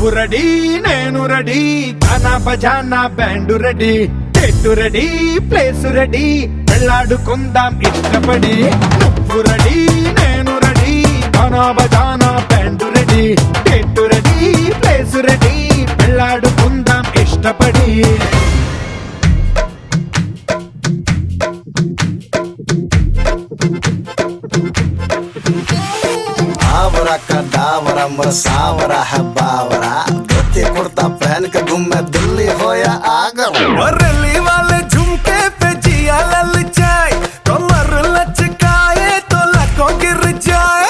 నువ్వు రెడీ నేను రెడీ గానా బజానా band ready date ready place ready వెళ్ళాడుకుందాం ఇష్టపడి నువ్వు రెడీ నేను రెడీ గానా బజానా band ready date ready place ready వెళ్ళాడుకుందాం ఇష్టపడి आवरा का दावरा मोर सावरा है बावरा धोती कुर्ता पहन के घूमे दिल्ली हो या आगरा रैली वाले झुमके पे जिया ललचाए कमर लचकाए तो लकों गिर जाए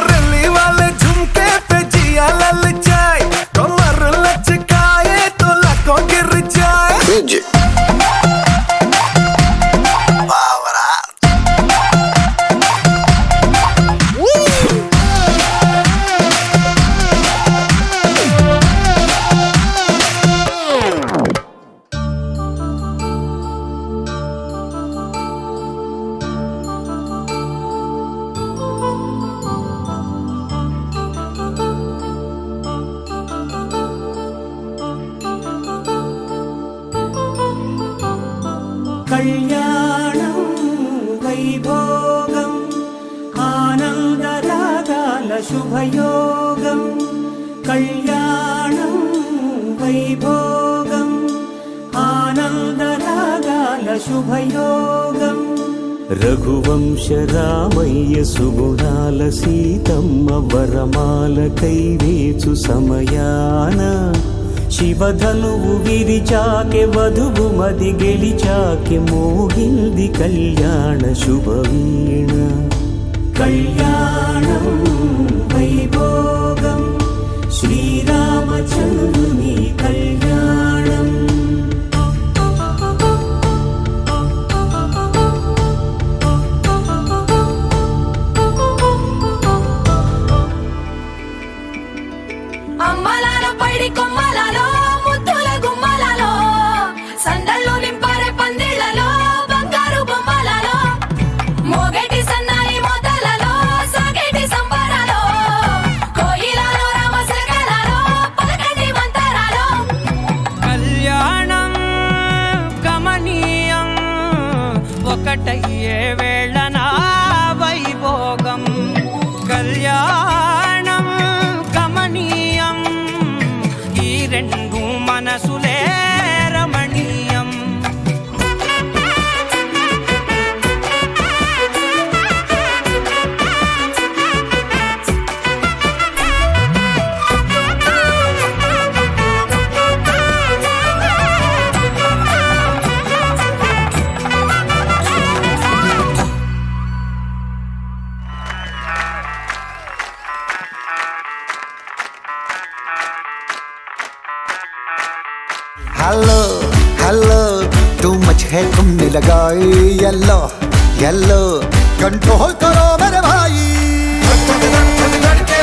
रैली वाले झुमके पे जिया ललचाए कमर लचकाए तो लकों गिर जाए కళ్యాణం వైభోగం ఆనందరాగాల శుభయోగం కళ్యాణం వైభోగం ఆనందరాగాల శుభయోగం రఘువంశ రామయ్య సుగుణాల సీతమ్మ వరమాల కైవేచు సమయాన శివధనువు విరిచాకె వధువు మది గెలిచాకె మోగింది కళ్యాణ శుభవీణ కళ్యాణం వైభోగం శ్రీరామచంద్రుని కళ్యాణం అమ్మలాలో పైడి కొమ్మలాలో ముద్దుల గుమ్మలాలో సందళ్ళు నింపారే పందిళ్లలో బంగారు బొమ్మలలో మోగేటి సన్నాయి మోతలలో సాగేటి సంబరాలో కోయిలలో రామశకలలో పలకటి మంతరాలో కళ్యాణం గమనీయం ఒకటయ్యే వేళనా వైభోగం కళ్యాణం గమనీయం ఈ రెండు మనసులే రమణీయం हेलो हेलो टू मच है तुमने लगाई येलो येलो कंट्रोल करो मेरे भाई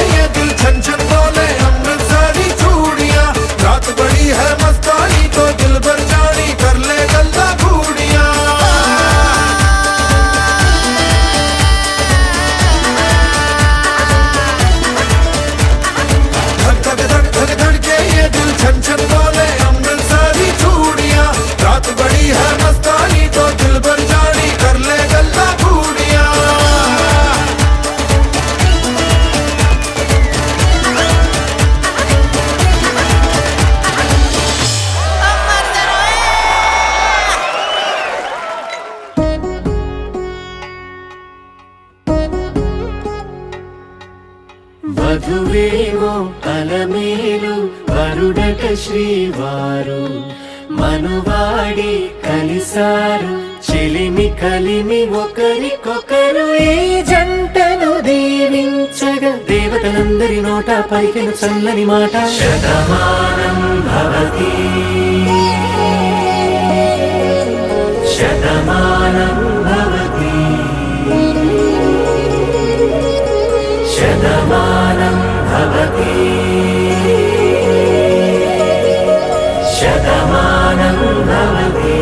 ये दिल छन छन बोले अमृतसरी चूड़ियां रात बड़ी है मस्तानी तो दिल भर जानी कर ले गल्ला घूड़ियां धक धक धक धड़के ये दिल छन छन बोले अमृतसरी चूड़ियां रात बड़ी है मस्तानी तो दिल भर जानी कर ले गल्ला घूड़ियां వధువేవో అలమేలు వరుడట శ్రీవారు మనువాడి కలిసారు చెలిమి కలిమి ఒకరికొకరు ఈ జంటను దీవించగా దేవతలందరి నోట పలికిన చల్లని మాట శతమానం భవతి శతమానం భవతి శతమానం భవతి శతమానం భవతి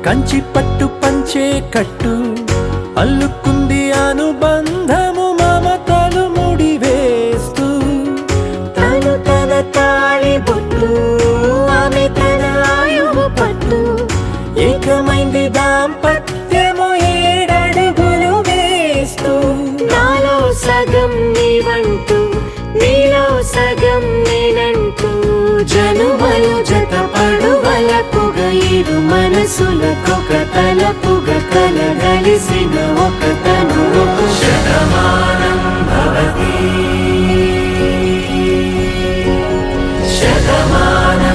కంచి పట్టు పంచే కట్టు అల్లుకుంది అనుబంధము మమతలు ముడివేస్తూ తను తన తాళి బొట్టు ఆమె తన ఆయువు పట్టు ఏకమైంది దాంపత్యము 7 అడుగులు వేస్తూ నాలో సగం నీవంటూ నీలో సగం నేనంటూ జనుమలు జతపడువలపుగ ఇరు మనసులకొక తలపుగ కలగలిసిన ఒక తను శతమానం భవతి శతమానం